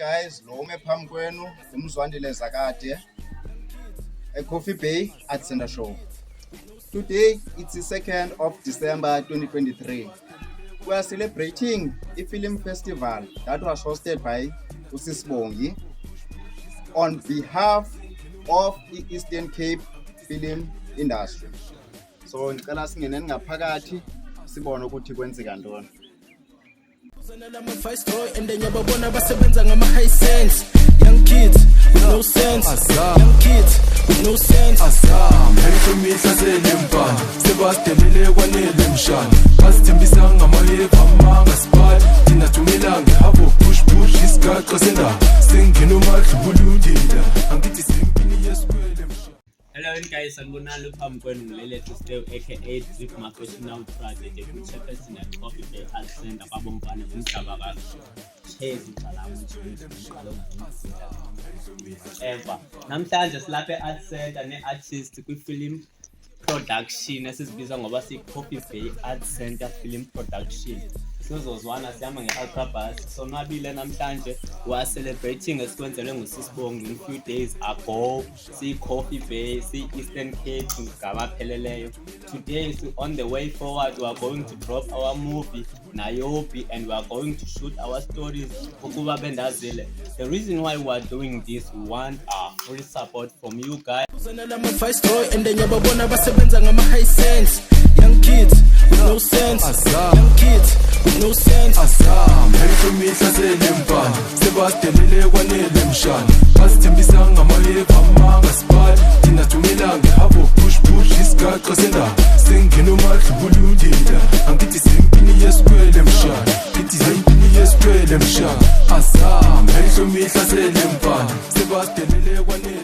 guys, lo phambi kwenu umzwandile zakade Coffee Bay Art Center show. Today it's the 2nd of December 2023. We are celebrating a film festival that was hosted by Usisibongi on behalf of the Eastern Cape film industry. So ngicela singene ngaphakathi sibone ukuthi kwenzeka ntoni. And then yababona basebenza ngama high sense. Young kids with no sense. Young kids with no sense. Ayifumisa selempana sebadelele kwanele mshana basithembisa ngamayeva amanga spot thina thumela ngehabo push isigaqa sendaba singena umadlubuludila angithi simpini yesikwele mshana. Hello guys, sanibonani phambi kwenu ngilele Steve aka Drip Professional Project eku-chairperson at Coffee Bay Art Center kwabomvana kumhlaba kahle. Cheers ucalanga ukuthi ngiqala ever. Namhlanje silapha e-Art Center ne-artist kwi-film production esizibiza ngoba si-Coffee Bay Art Center Film Production. Sizozwana sihamba nge-ultrabus sonwabile namhlanje we are celebrating esikwenzelwe ngusisibongi in few days ago si-Coffee Bay si-Eastern Cape ngabapheleleyo. Today we on the way forward, we are going to drop our movie Nayobi and we are going to shoot our stories ukuba bendazile. The reason why we are doing this, we want full support from you guys. And then yababona basebenza ngama high sense. Young kids with no sense. Young kids with no sense. Ayifumisa selempana sebadelele kwanele mshana basithembisa ngamayeva amanga spot thina thumela ngehabo push isigaqa sendaba singena umadlubuludila angithi simpini yesikwele mshana ngithi simpini yesikwele mshana ayifumisa selempana sebadelele kwanele